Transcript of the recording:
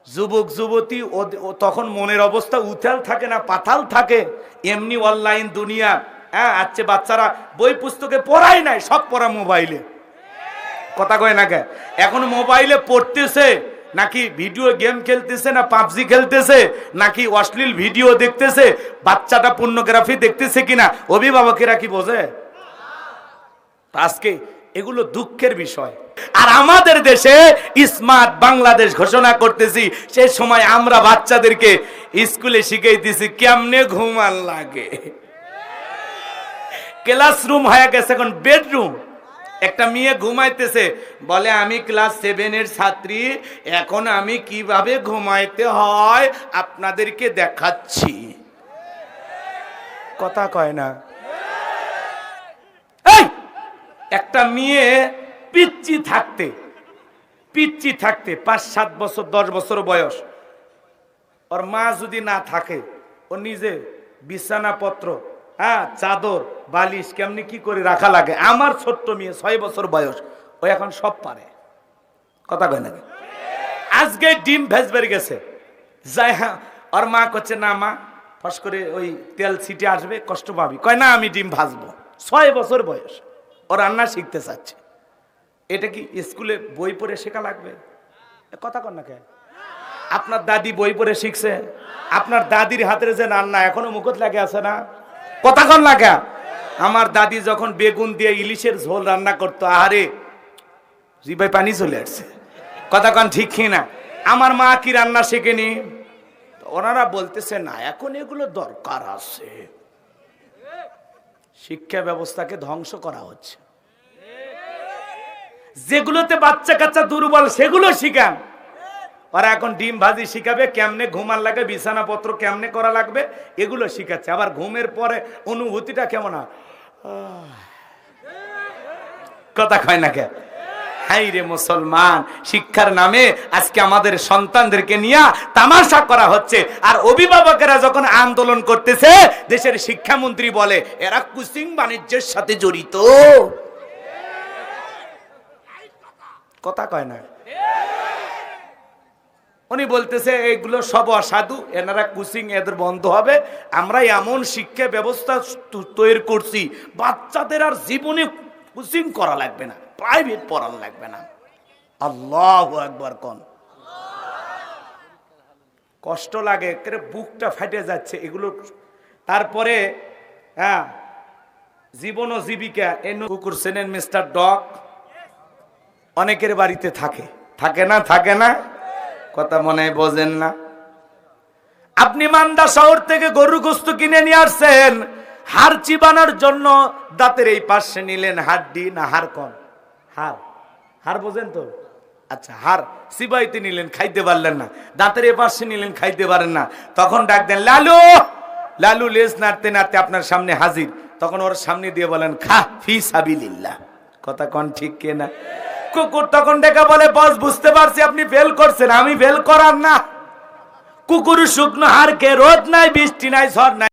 যুবক যুবতী তখন মনের অবস্থা উথাল থাকে না পাতাল থাকে। এমনি অনলাইন দুনিয়া, হ্যাঁ আজকে বাচ্চারা বই পুস্তকে পড়াই নাই, সব পড়া মোবাইলে। কথা কয় না কে? এখন মোবাইলে পড়তেছে নাকি ভিডিও গেম খেলতেছে, না পাবজি খেলতেছে, নাকি অশ্লীল ভিডিও দেখতেছে, বাচ্চাটা পর্নোগ্রাফি দেখতেছে কিনা অভিভাবকেরা কি বোঝে? আজকে এগুলো দুঃখের বিষয়। আর আমাদের দেশে স্মার্ট বাংলাদেশ ঘোষণা করতেছি, সেই সময় আমরা বাচ্চাদেরকে স্কুলে শিখাইতেছি কেমনে ঘুমান লাগে। ক্লাসরুম হয়ে গেছে এখন বেডরুম। একটা মেয়ে ঘুমাইতেছে, বলে আমি ক্লাস 7-এর ছাত্রী, এখন আমি কিভাবে ঘুমাইতে হয় আপনাদেরকে দেখাচ্ছি। কথা কয় না? একটা মেয়ে পিচ্চি থাকতে 5-7 বছর 10 বছর বয়স, ওর মা যদি না থাকে, ও নিজে বিছানাপত্র, হ্যাঁ চাদর বালিশ কেমনি কি করে রাখা লাগে। আমার ছোট্ট মেয়ে 6 বছর বয়স, ও এখন সব পারে। কথা কয় না? আজকে ডিম ভেজবের গেছে, যাই হ্যাঁ, ওর মা করছে না মা ফস করে ওই তেল ছিটে আসবে, কষ্ট পাবি। কয় না আমি ডিম ভাজবো। 6 বছর বয়স, ও রান্না শিখতে চাচ্ছে। এটা কি স্কুলে বই পড়ে শেখা লাগবে? কথা কন না কে? আপনার দাদি বই পড়ে শিখছে? আপনার দাদির হাতের যে রান্না এখনো মুখত লাগে আছে না? কথা কন না কে? আমার দাদি যখন বেগুন দিয়ে ইলিশের ঝোল রান্না করতো, আরে জিভায় পানি চলে আসছে। কথা কন ঠিক কি না? আমার মা কি রান্না শেখেনি? ওনারা বলতেছে না, এখন এগুলো দরকার আছে। শিক্ষা ব্যবস্থাকে ধ্বংস করা হচ্ছে। যেগুলোতে বাচ্চা কাচ্চা দুর্বল সেগুলো শিখান। ওরা এখন ডিম ভাজি শিখাবে, কেমনে ঘুমার লাগে, বিছানাপত্র কেমনে করা লাগবে, এগুলো শিখাচ্ছে। আবার ঘুমের পরে অনুভূতিটা কেমন হয়? কথা কয় না কে? হাই রে মুসলমান, শিক্ষার নামে আজকে আমাদের সন্তানদেরকে নিয়ে তামাশা করা হচ্ছে। আর অভিভাবকেরা যখন আন্দোলন করতেছে, দেশের শিক্ষামন্ত্রী বলে এরা কুচিং বাণিজ্যের সাথে জড়িত। কথা কয় না? উনি বলতেছে এগুলো সব অসাধু, এনারা কুচিং এদের বন্ধ হবে। আমরা এমন শিক্ষা ব্যবস্থা তৈরি করছি, বাচ্চাদের আর জীবনে কুচিং করা লাগবে না, প্রাইভেট পড়ানো লাগবে না। আল্লাহু আকবার কোন। কষ্ট লাগে, বুকটা ফেটে যাচ্ছে এগুলো। তারপরে হ্যাঁ, জীবন ও জীবিকা, এই কুকুর চেনেন মিস্টার ডগ? অনেকের বাড়িতে থাকে, থাকে না? থাকে না? কথা মনে হয় বোঝেন না। আপনি মান্দা শহর থেকে গরুর গোশত কিনে নিয়ে আসছেন, হাড় চিবানোর জন্য দাঁতের এই পাশে নিলেন হাড্ডি না হাড়? কন হাড়, হাড় বোঝেন তো? আচ্ছা, হাড় চিবাইতে নিলেন, খাইতে পারলেন না। দাঁতের এই পাশে নিলেন, খাইতে পারেন না। তখন ডাক দেন লালু। লালু লেজ নাড়তে নাড়তে আপনার সামনে হাজির। তখন ওর সামনে দিয়ে বলেন খা ফি সাবিলিল্লাহ। কথা কন ঠিক কে না? কুকুর তখন ডেকে বলে বস বুঝতে পারছি আপনি ফেল করছেন, আমি ফেল করার না। কুকুর শুকনো হাড়কে রোদ নাই, বৃষ্টি নাই, ঝড় নাই।